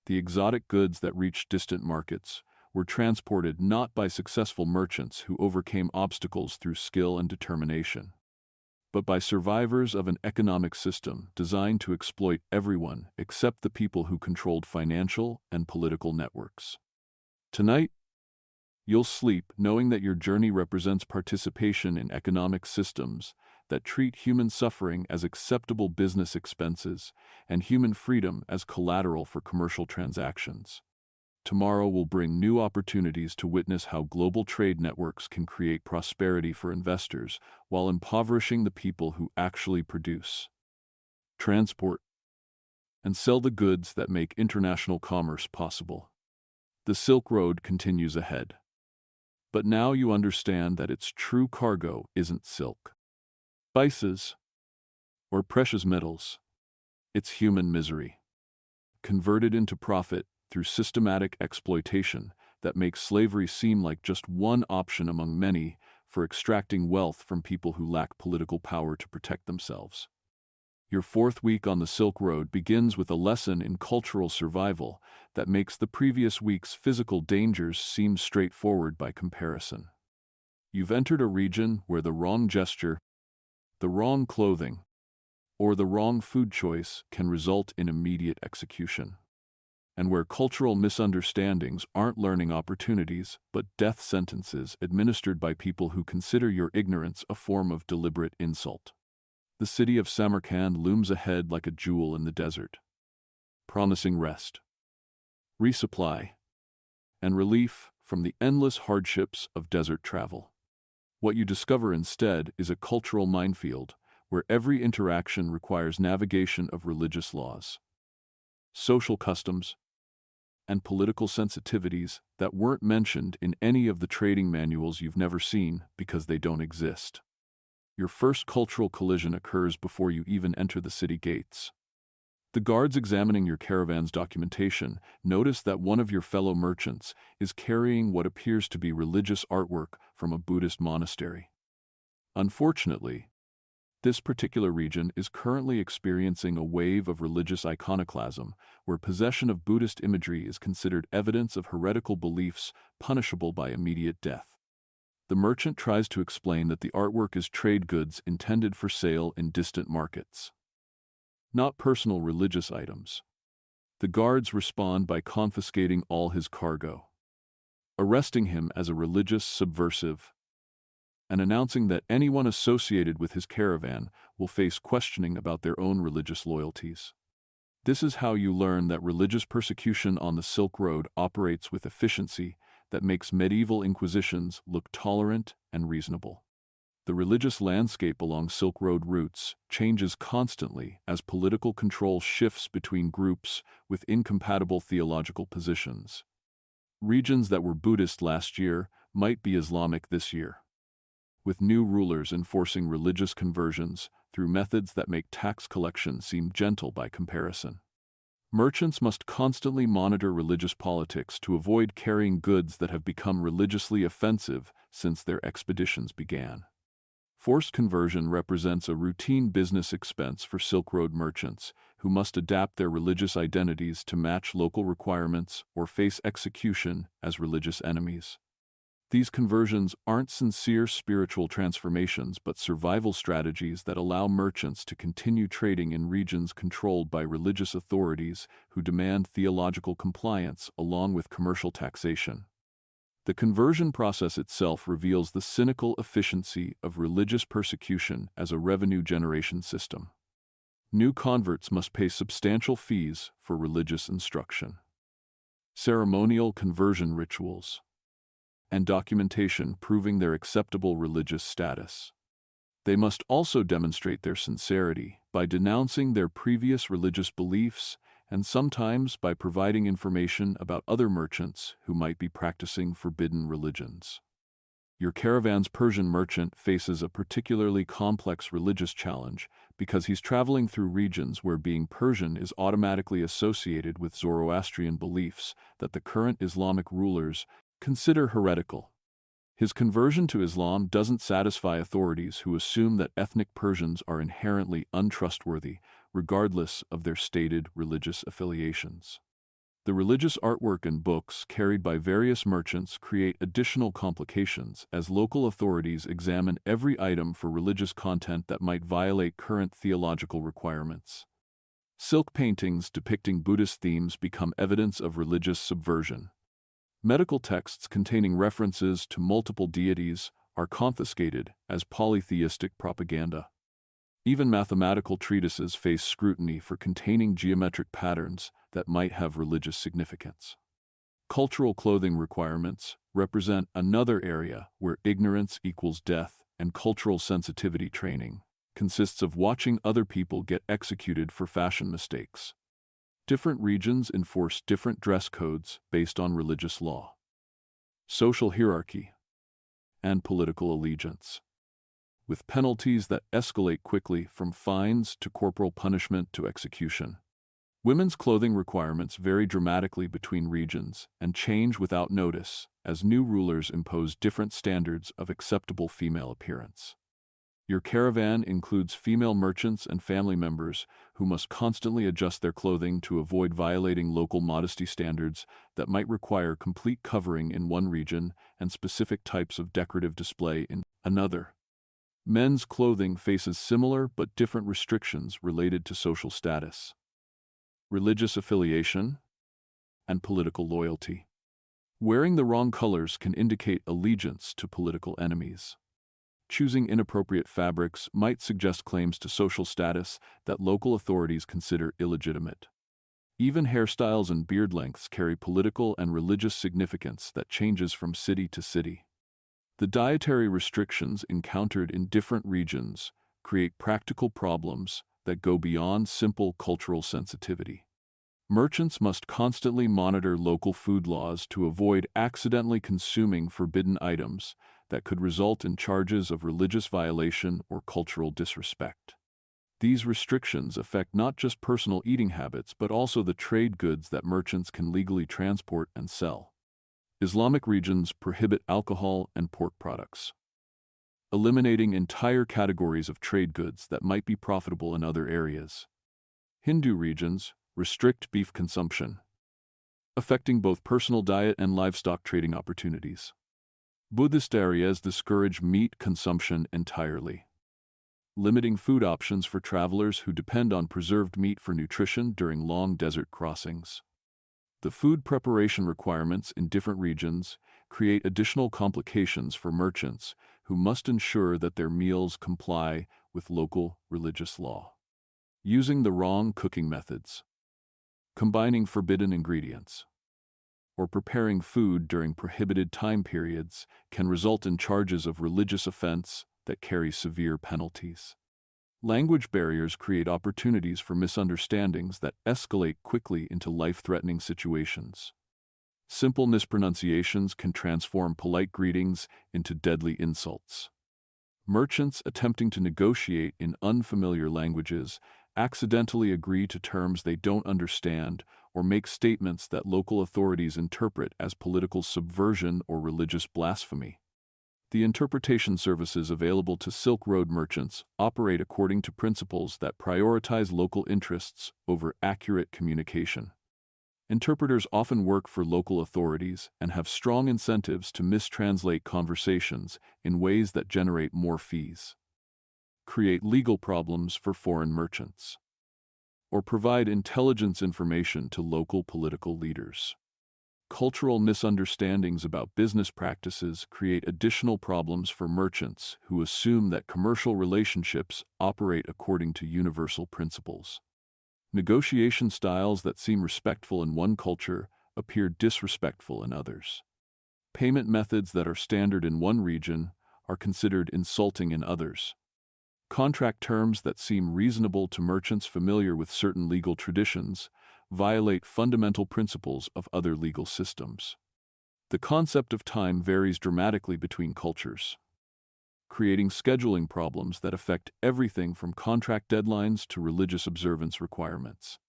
The exotic goods that reached distant markets were transported not by successful merchants who overcame obstacles through skill and determination, but by survivors of an economic system designed to exploit everyone except the people who controlled financial and political networks. Tonight, you'll sleep knowing that your journey represents participation in economic systems that treat human suffering as acceptable business expenses and human freedom as collateral for commercial transactions. Tomorrow will bring new opportunities to witness how global trade networks can create prosperity for investors while impoverishing the people who actually produce, transport, and sell the goods that make international commerce possible. The Silk Road continues ahead. But now you understand that its true cargo isn't silk, spices, or precious metals. It's human misery, converted into profit through systematic exploitation that makes slavery seem like just one option among many for extracting wealth from people who lack political power to protect themselves. Your fourth week on the Silk Road begins with a lesson in cultural survival that makes the previous week's physical dangers seem straightforward by comparison. You've entered a region where the wrong gesture, the wrong clothing, or the wrong food choice can result in immediate execution, and where cultural misunderstandings aren't learning opportunities but death sentences administered by people who consider your ignorance a form of deliberate insult. The city of Samarkand looms ahead like a jewel in the desert, promising rest, resupply, and relief from the endless hardships of desert travel. What you discover instead is a cultural minefield where every interaction requires navigation of religious laws, social customs, and political sensitivities that weren't mentioned in any of the trading manuals you've never seen because they don't exist. Your first cultural collision occurs before you even enter the city gates. The guards examining your caravan's documentation notice that one of your fellow merchants is carrying what appears to be religious artwork from a Buddhist monastery. Unfortunately, this particular region is currently experiencing a wave of religious iconoclasm where possession of Buddhist imagery is considered evidence of heretical beliefs punishable by immediate death. The merchant tries to explain that the artwork is trade goods intended for sale in distant markets, not personal religious items. The guards respond by confiscating all his cargo, arresting him as a religious subversive, and announcing that anyone associated with his caravan will face questioning about their own religious loyalties. This is how you learn that religious persecution on the Silk Road operates with efficiency that makes medieval inquisitions look tolerant and reasonable. The religious landscape along Silk Road routes changes constantly as political control shifts between groups with incompatible theological positions. Regions that were Buddhist last year might be Islamic this year, with new rulers enforcing religious conversions through methods that make tax collection seem gentle by comparison. Merchants must constantly monitor religious politics to avoid carrying goods that have become religiously offensive since their expeditions began. Forced conversion represents a routine business expense for Silk Road merchants who must adapt their religious identities to match local requirements or face execution as religious enemies. These conversions aren't sincere spiritual transformations but survival strategies that allow merchants to continue trading in regions controlled by religious authorities who demand theological compliance along with commercial taxation. The conversion process itself reveals the cynical efficiency of religious persecution as a revenue generation system. New converts must pay substantial fees for religious instruction. Ceremonial conversion rituals and documentation proving their acceptable religious status. They must also demonstrate their sincerity by denouncing their previous religious beliefs and sometimes by providing information about other merchants who might be practicing forbidden religions. Your caravan's Persian merchant faces a particularly complex religious challenge because he's traveling through regions where being Persian is automatically associated with Zoroastrian beliefs that the current Islamic rulers consider heretical. His conversion to Islam doesn't satisfy authorities who assume that ethnic Persians are inherently untrustworthy, regardless of their stated religious affiliations. The religious artwork and books carried by various merchants create additional complications as local authorities examine every item for religious content that might violate current theological requirements. Silk paintings depicting Buddhist themes become evidence of religious subversion. Medical texts containing references to multiple deities are confiscated as polytheistic propaganda. Even mathematical treatises face scrutiny for containing geometric patterns that might have religious significance. Cultural clothing requirements represent another area where ignorance equals death, and cultural sensitivity training consists of watching other people get executed for fashion mistakes. Different regions enforce different dress codes based on religious law, social hierarchy, and political allegiance, with penalties that escalate quickly from fines to corporal punishment to execution. Women's clothing requirements vary dramatically between regions and change without notice as new rulers impose different standards of acceptable female appearance. Your caravan includes female merchants and family members who must constantly adjust their clothing to avoid violating local modesty standards that might require complete covering in one region and specific types of decorative display in another. Men's clothing faces similar but different restrictions related to social status, religious affiliation, and political loyalty. Wearing the wrong colors can indicate allegiance to political enemies. Choosing inappropriate fabrics might suggest claims to social status that local authorities consider illegitimate. Even hairstyles and beard lengths carry political and religious significance that changes from city to city. The dietary restrictions encountered in different regions create practical problems that go beyond simple cultural sensitivity. Merchants must constantly monitor local food laws to avoid accidentally consuming forbidden items that could result in charges of religious violation or cultural disrespect. These restrictions affect not just personal eating habits but also the trade goods that merchants can legally transport and sell. Islamic regions prohibit alcohol and pork products, eliminating entire categories of trade goods that might be profitable in other areas. Hindu regions restrict beef consumption, affecting both personal diet and livestock trading opportunities. Buddhist areas discourage meat consumption entirely, limiting food options for travelers who depend on preserved meat for nutrition during long desert crossings. The food preparation requirements in different regions create additional complications for merchants who must ensure that their meals comply with local religious law. Using the wrong cooking methods, combining forbidden ingredients, or preparing food during prohibited time periods can result in charges of religious offense that carry severe penalties. Language barriers create opportunities for misunderstandings that escalate quickly into life-threatening situations. Simple mispronunciations can transform polite greetings into deadly insults. Merchants attempting to negotiate in unfamiliar languages accidentally agree to terms they don't understand or make statements that local authorities interpret as political subversion or religious blasphemy. The interpretation services available to Silk Road merchants operate according to principles that prioritize local interests over accurate communication. Interpreters often work for local authorities and have strong incentives to mistranslate conversations in ways that generate more fees, create legal problems for foreign merchants, or provide intelligence information to local political leaders. Cultural misunderstandings about business practices create additional problems for merchants who assume that commercial relationships operate according to universal principles. Negotiation styles that seem respectful in one culture appear disrespectful in others. Payment methods that are standard in one region are considered insulting in others. Contract terms that seem reasonable to merchants familiar with certain legal traditions violate fundamental principles of other legal systems. The concept of time varies dramatically between cultures, creating scheduling problems that affect everything from contract deadlines to religious observance requirements.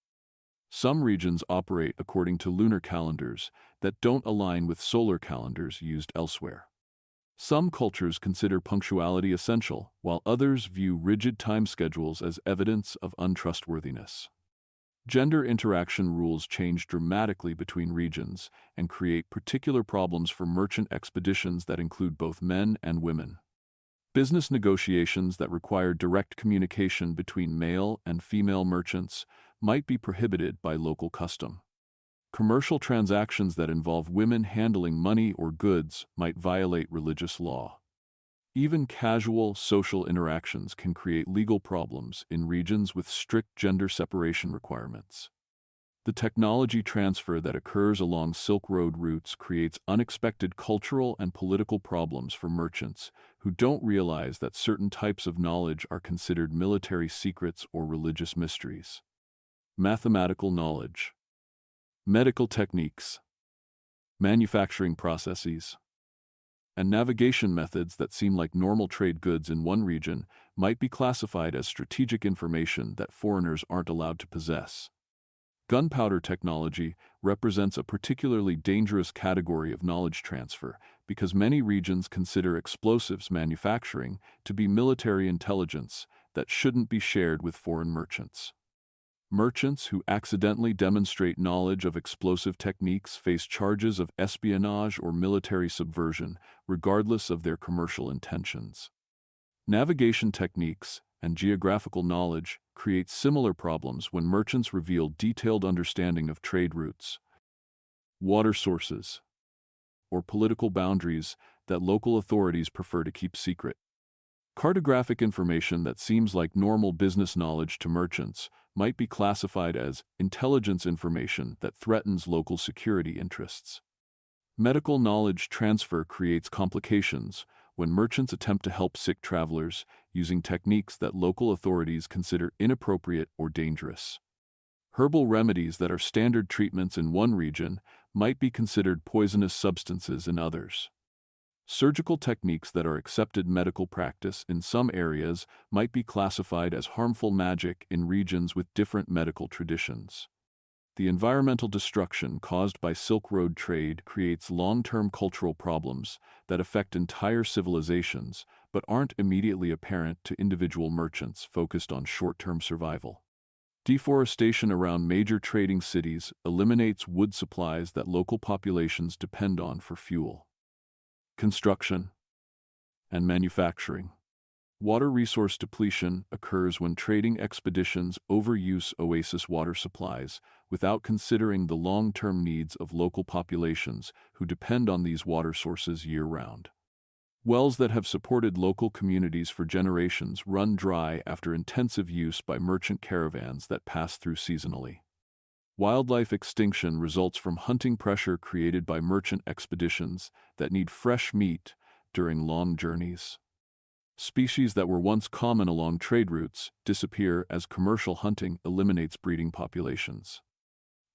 Some regions operate according to lunar calendars that don't align with solar calendars used elsewhere. Some cultures consider punctuality essential, while others view rigid time schedules as evidence of untrustworthiness. Gender interaction rules change dramatically between regions and create particular problems for merchant expeditions that include both men and women. Business negotiations that require direct communication between male and female merchants might be prohibited by local custom. Commercial transactions that involve women handling money or goods might violate religious law. Even casual social interactions can create legal problems in regions with strict gender separation requirements. The technology transfer that occurs along Silk Road routes creates unexpected cultural and political problems for merchants who don't realize that certain types of knowledge are considered military secrets or religious mysteries. Mathematical knowledge, medical techniques, manufacturing processes, and navigation methods that seem like normal trade goods in one region might be classified as strategic information that foreigners aren't allowed to possess. Gunpowder technology represents a particularly dangerous category of knowledge transfer because many regions consider explosives manufacturing to be military intelligence that shouldn't be shared with foreign merchants. Merchants who accidentally demonstrate knowledge of explosive techniques face charges of espionage or military subversion, regardless of their commercial intentions. Navigation techniques and geographical knowledge create similar problems when merchants reveal detailed understanding of trade routes, water sources, or political boundaries that local authorities prefer to keep secret. Cartographic information that seems like normal business knowledge to merchants might be classified as intelligence information that threatens local security interests. Medical knowledge transfer creates complications when merchants attempt to help sick travelers using techniques that local authorities consider inappropriate or dangerous. Herbal remedies that are standard treatments in one region might be considered poisonous substances in others. Surgical techniques that are accepted medical practice in some areas might be classified as harmful magic in regions with different medical traditions. The environmental destruction caused by Silk Road trade creates long-term cultural problems that affect entire civilizations but aren't immediately apparent to individual merchants focused on short-term survival. Deforestation around major trading cities eliminates wood supplies that local populations depend on for fuel. Construction and manufacturing. Water resource depletion occurs when trading expeditions overuse oasis water supplies without considering the long-term needs of local populations who depend on these water sources year-round. Wells that have supported local communities for generations run dry after intensive use by merchant caravans that pass through seasonally. Wildlife extinction results from hunting pressure created by merchant expeditions that need fresh meat during long journeys. Species that were once common along trade routes disappear as commercial hunting eliminates breeding populations.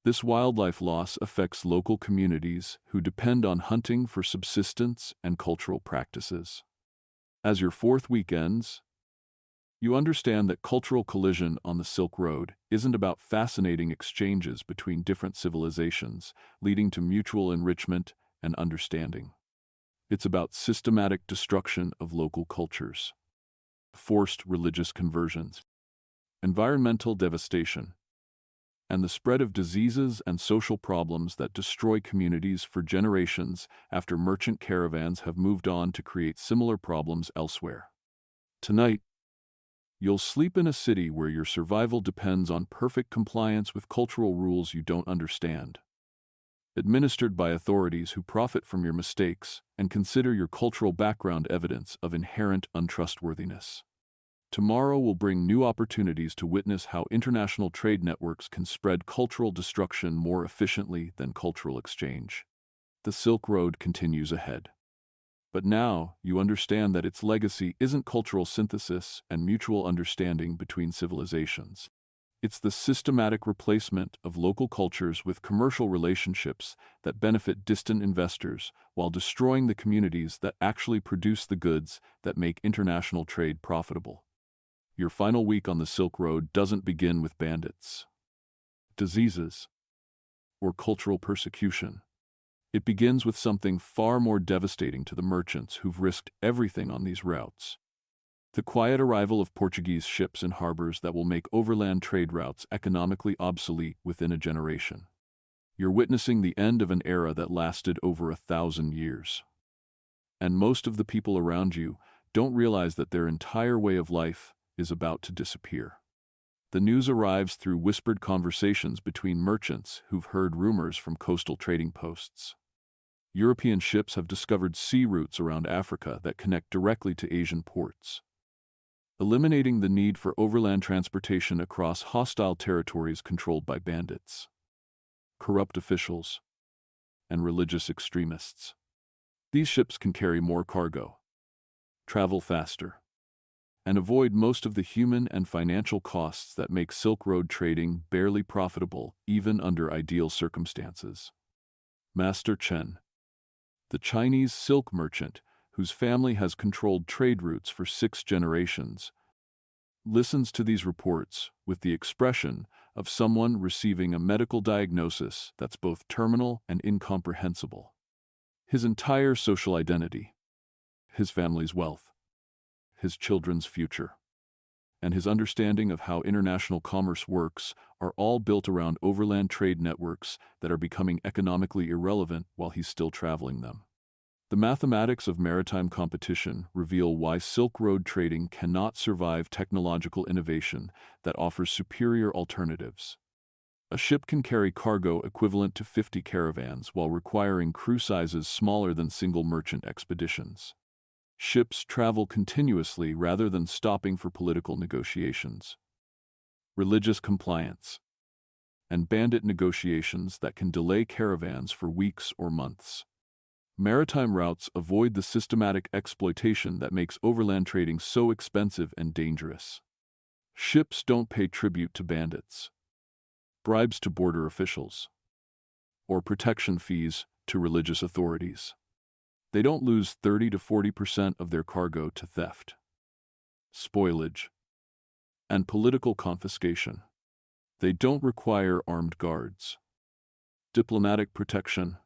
This wildlife loss affects local communities who depend on hunting for subsistence and cultural practices. As your fourth week ends, you understand that cultural collision on the Silk Road isn't about fascinating exchanges between different civilizations, leading to mutual enrichment and understanding. It's about systematic destruction of local cultures, forced religious conversions, environmental devastation, and the spread of diseases and social problems that destroy communities for generations after merchant caravans have moved on to create similar problems elsewhere. Tonight, you'll sleep in a city where your survival depends on perfect compliance with cultural rules you don't understand. administered by authorities who profit from your mistakes and consider your cultural background evidence of inherent untrustworthiness. Tomorrow will bring new opportunities to witness how international trade networks can spread cultural destruction more efficiently than cultural exchange. The Silk Road continues ahead. But now, you understand that its legacy isn't cultural synthesis and mutual understanding between civilizations. It's the systematic replacement of local cultures with commercial relationships that benefit distant investors while destroying the communities that actually produce the goods that make international trade profitable. Your final week on the Silk Road doesn't begin with bandits, diseases, or cultural persecution. It begins with something far more devastating to the merchants who've risked everything on these routes. The quiet arrival of Portuguese ships in harbors that will make overland trade routes economically obsolete within a generation. You're witnessing the end of an era that lasted over 1,000 years. And most of the people around you don't realize that their entire way of life is about to disappear. The news arrives through whispered conversations between merchants who've heard rumors from coastal trading posts. European ships have discovered sea routes around Africa that connect directly to Asian ports, eliminating the need for overland transportation across hostile territories controlled by bandits, corrupt officials, and religious extremists. These ships can carry more cargo, travel faster, and avoid most of the human and financial costs that make Silk Road trading barely profitable even under ideal circumstances. Master Chen, the Chinese silk merchant whose family has controlled trade routes for 6 generations, listens to these reports with the expression of someone receiving a medical diagnosis that's both terminal and incomprehensible. His entire social identity, his family's wealth, his children's future, and his understanding of how international commerce works are all built around overland trade networks that are becoming economically irrelevant while he's still traveling them. The mathematics of maritime competition reveal why Silk Road trading cannot survive technological innovation that offers superior alternatives. A ship can carry cargo equivalent to 50 caravans while requiring crew sizes smaller than single merchant expeditions. Ships travel continuously rather than stopping for political negotiations, religious compliance, and bandit negotiations that can delay caravans for weeks or months. Maritime routes avoid the systematic exploitation that makes overland trading so expensive and dangerous. Ships don't pay tribute to bandits, bribes to border officials, or protection fees to religious authorities. They don't lose 30 to 40% of their cargo to theft, spoilage, and political confiscation. They don't require armed guards, diplomatic protection,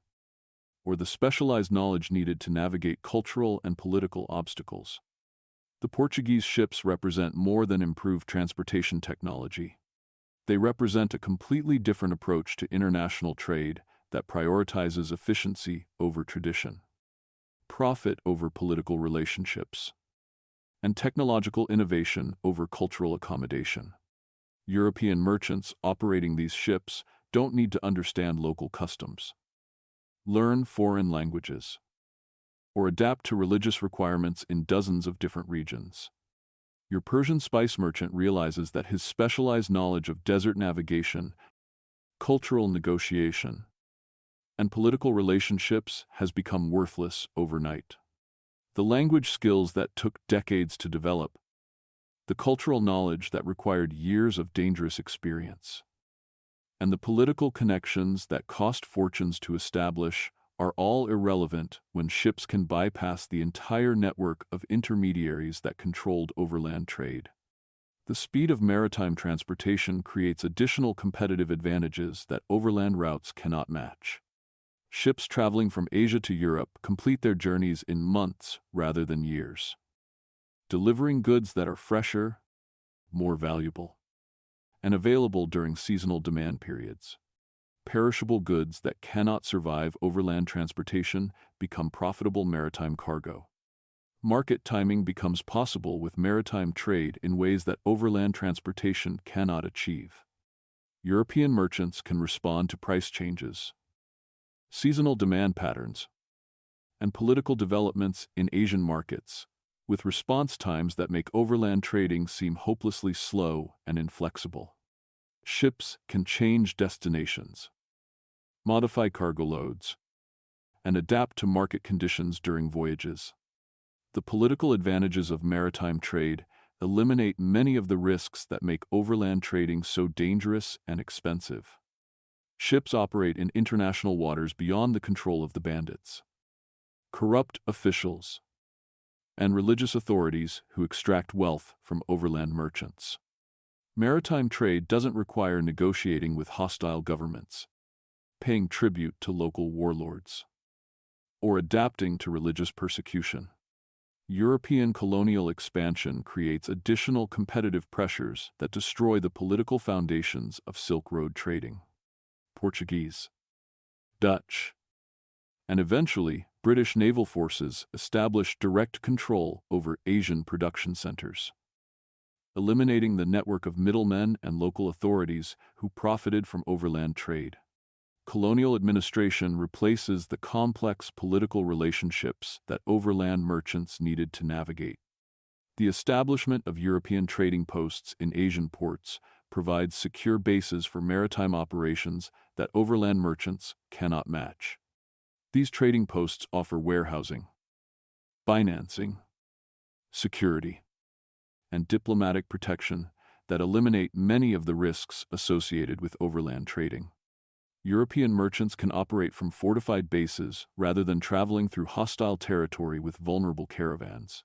or the specialized knowledge needed to navigate cultural and political obstacles. The Portuguese ships represent more than improved transportation technology. They represent a completely different approach to international trade that prioritizes efficiency over tradition, profit over political relationships, and technological innovation over cultural accommodation. European merchants operating these ships don't need to understand local customs, learn foreign languages, or adapt to religious requirements in dozens of different regions. Your Persian spice merchant realizes that his specialized knowledge of desert navigation, cultural negotiation, and political relationships has become worthless overnight. The language skills that took decades to develop, the cultural knowledge that required years of dangerous experience, and the political connections that cost fortunes to establish are all irrelevant when ships can bypass the entire network of intermediaries that controlled overland trade. The speed of maritime transportation creates additional competitive advantages that overland routes cannot match. Ships traveling from Asia to Europe complete their journeys in months rather than years, delivering goods that are fresher, more valuable, and available during seasonal demand periods. Perishable goods that cannot survive overland transportation become profitable maritime cargo. Market timing becomes possible with maritime trade in ways that overland transportation cannot achieve. European merchants can respond to price changes, seasonal demand patterns, and political developments in Asian markets, with response times that make overland trading seem hopelessly slow and inflexible. Ships can change destinations, modify cargo loads, and adapt to market conditions during voyages. The political advantages of maritime trade eliminate many of the risks that make overland trading so dangerous and expensive. Ships operate in international waters beyond the control of the bandits, corrupt officials, and religious authorities who extract wealth from overland merchants. Maritime trade doesn't require negotiating with hostile governments, paying tribute to local warlords, or adapting to religious persecution. European colonial expansion creates additional competitive pressures that destroy the political foundations of Silk Road trading. Portuguese, Dutch, and eventually British naval forces established direct control over Asian production centers, eliminating the network of middlemen and local authorities who profited from overland trade. Colonial administration replaces the complex political relationships that overland merchants needed to navigate. The establishment of European trading posts in Asian ports provides secure bases for maritime operations that overland merchants cannot match. These trading posts offer warehousing, financing, security, and diplomatic protection that eliminate many of the risks associated with overland trading. European merchants can operate from fortified bases rather than traveling through hostile territory with vulnerable caravans.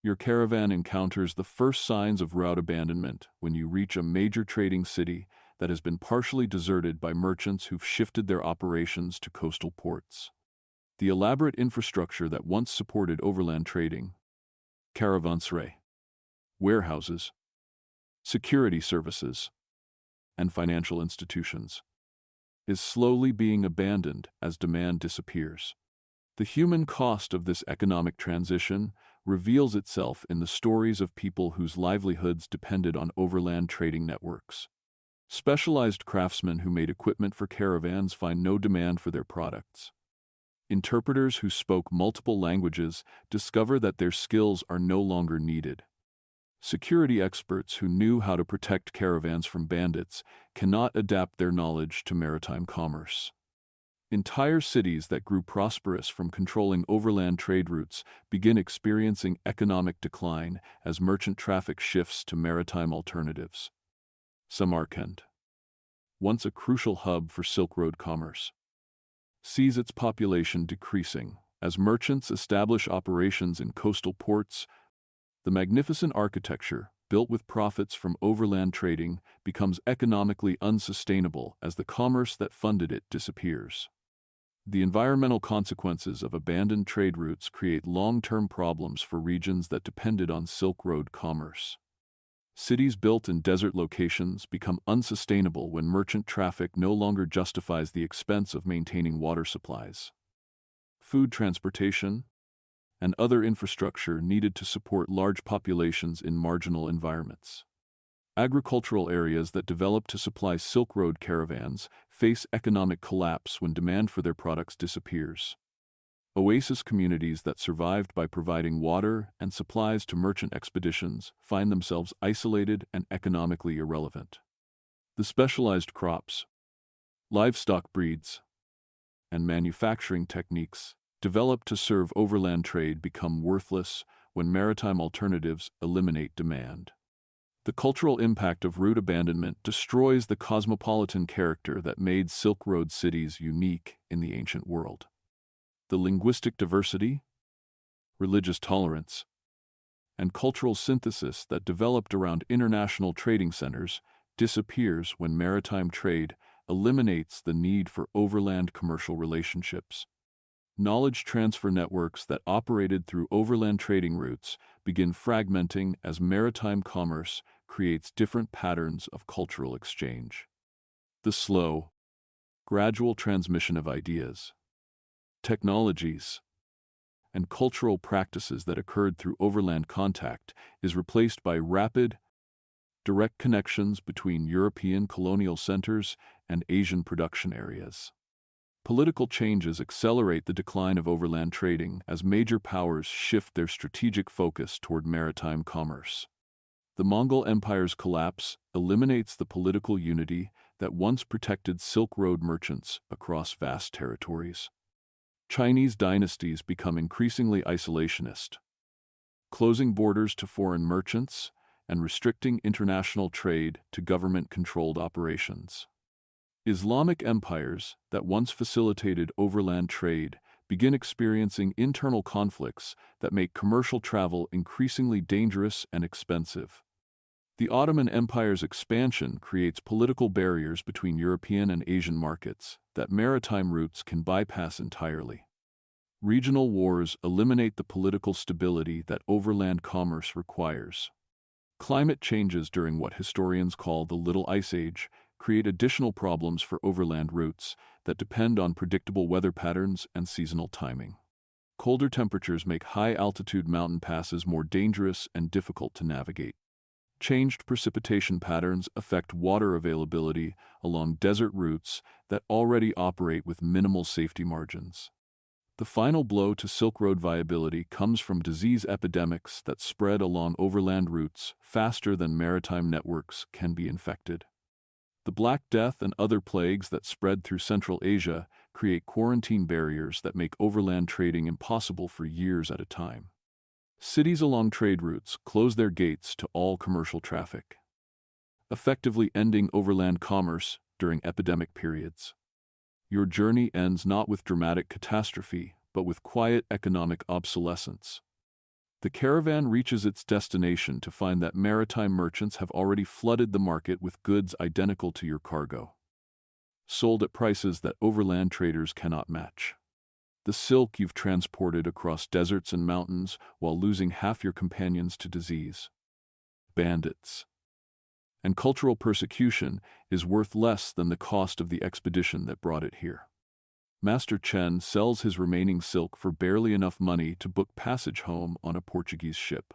Your caravan encounters the first signs of route abandonment when you reach a major trading city that has been partially deserted by merchants who've shifted their operations to coastal ports. The elaborate infrastructure that once supported overland trading, caravanserai, warehouses, security services, and financial institutions, is slowly being abandoned as demand disappears. The human cost of this economic transition reveals itself in the stories of people whose livelihoods depended on overland trading networks. Specialized craftsmen who made equipment for caravans find no demand for their products. Interpreters who spoke multiple languages discover that their skills are no longer needed. Security experts who knew how to protect caravans from bandits cannot adapt their knowledge to maritime commerce. Entire cities that grew prosperous from controlling overland trade routes begin experiencing economic decline as merchant traffic shifts to maritime alternatives. Samarkand, once a crucial hub for Silk Road commerce, sees its population decreasing as merchants establish operations in coastal ports. The magnificent architecture, built with profits from overland trading, becomes economically unsustainable as the commerce that funded it disappears. The environmental consequences of abandoned trade routes create long-term problems for regions that depended on Silk Road commerce. Cities built in desert locations become unsustainable when merchant traffic no longer justifies the expense of maintaining water supplies. Food transportation and other infrastructure needed to support large populations in marginal environments. Agricultural areas that developed to supply Silk Road caravans face economic collapse when demand for their products disappears. Oasis communities that survived by providing water and supplies to merchant expeditions find themselves isolated and economically irrelevant. The specialized crops, livestock breeds, and manufacturing techniques developed to serve overland trade become worthless when maritime alternatives eliminate demand. The cultural impact of route abandonment destroys the cosmopolitan character that made Silk Road cities unique in the ancient world. The linguistic diversity, religious tolerance, and cultural synthesis that developed around international trading centers disappears when maritime trade eliminates the need for overland commercial relationships. Knowledge transfer networks that operated through overland trading routes begin fragmenting as maritime commerce creates different patterns of cultural exchange. The slow, gradual transmission of ideas, technologies, and cultural practices that occurred through overland contact is replaced by rapid, direct connections between European colonial centers and Asian production areas. Political changes accelerate the decline of overland trading as major powers shift their strategic focus toward maritime commerce. The Mongol Empire's collapse eliminates the political unity that once protected Silk Road merchants across vast territories. Chinese dynasties become increasingly isolationist, closing borders to foreign merchants and restricting international trade to government-controlled operations. Islamic empires that once facilitated overland trade begin experiencing internal conflicts that make commercial travel increasingly dangerous and expensive. The Ottoman Empire's expansion creates political barriers between European and Asian markets that maritime routes can bypass entirely. Regional wars eliminate the political stability that overland commerce requires. Climate changes during what historians call the Little Ice Age create additional problems for overland routes that depend on predictable weather patterns and seasonal timing. Colder temperatures make high-altitude mountain passes more dangerous and difficult to navigate. Changed precipitation patterns affect water availability along desert routes that already operate with minimal safety margins. The final blow to Silk Road viability comes from disease epidemics that spread along overland routes faster than maritime networks can be infected. The Black Death and other plagues that spread through Central Asia create quarantine barriers that make overland trading impossible for years at a time. Cities along trade routes close their gates to all commercial traffic, effectively ending overland commerce during epidemic periods. Your journey ends not with dramatic catastrophe, but with quiet economic obsolescence. The caravan reaches its destination to find that maritime merchants have already flooded the market with goods identical to your cargo, sold at prices that overland traders cannot match. The silk you've transported across deserts and mountains while losing half your companions to disease, bandits, and cultural persecution is worth less than the cost of the expedition that brought it here. Master Chen sells his remaining silk for barely enough money to book passage home on a Portuguese ship,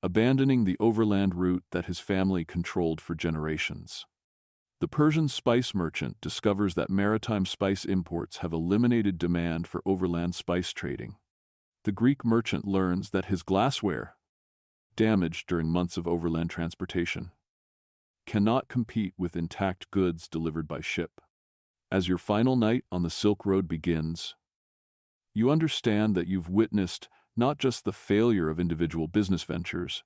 abandoning the overland route that his family controlled for generations. The Persian spice merchant discovers that maritime spice imports have eliminated demand for overland spice trading. The Greek merchant learns that his glassware, damaged during months of overland transportation, cannot compete with intact goods delivered by ship. As your final night on the Silk Road begins, you understand that you've witnessed not just the failure of individual business ventures,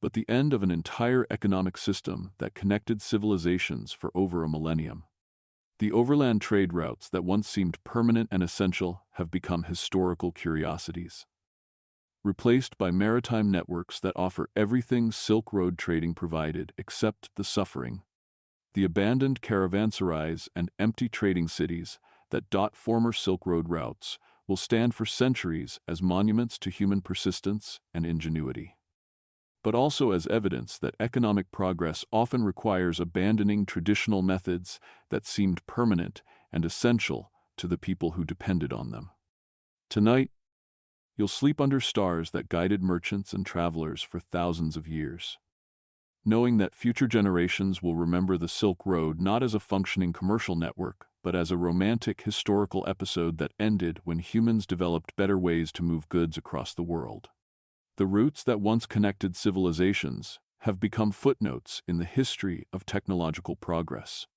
but the end of an entire economic system that connected civilizations for over a millennium. The overland trade routes that once seemed permanent and essential have become historical curiosities, replaced by maritime networks that offer everything Silk Road trading provided except the suffering. The abandoned caravanserais and empty trading cities that dot former Silk Road routes will stand for centuries as monuments to human persistence and ingenuity, but also as evidence that economic progress often requires abandoning traditional methods that seemed permanent and essential to the people who depended on them. Tonight, you'll sleep under stars that guided merchants and travelers for thousands of years, knowing that future generations will remember the Silk Road not as a functioning commercial network, but as a romantic historical episode that ended when humans developed better ways to move goods across the world. The routes that once connected civilizations have become footnotes in the history of technological progress.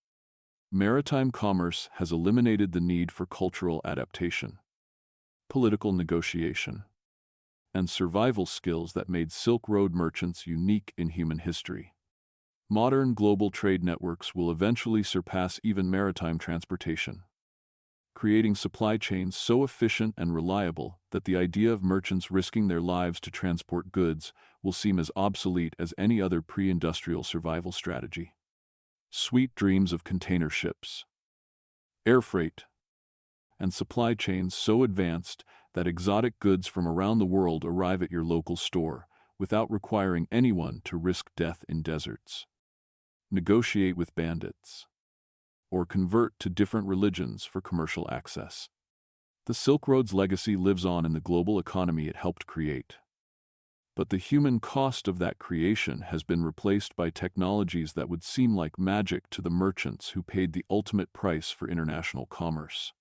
Maritime commerce has eliminated the need for cultural adaptation, political negotiation, and survival skills that made Silk Road merchants unique in human history. Modern global trade networks will eventually surpass even maritime transportation, creating supply chains so efficient and reliable that the idea of merchants risking their lives to transport goods will seem as obsolete as any other pre-industrial survival strategy. Sweet dreams of container ships, air freight, and supply chains so advanced that exotic goods from around the world arrive at your local store without requiring anyone to risk death in deserts, negotiate with bandits, or convert to different religions for commercial access. The Silk Road's legacy lives on in the global economy it helped create, But the human cost of that creation has been replaced by technologies that would seem like magic to the merchants who paid the ultimate price for international commerce.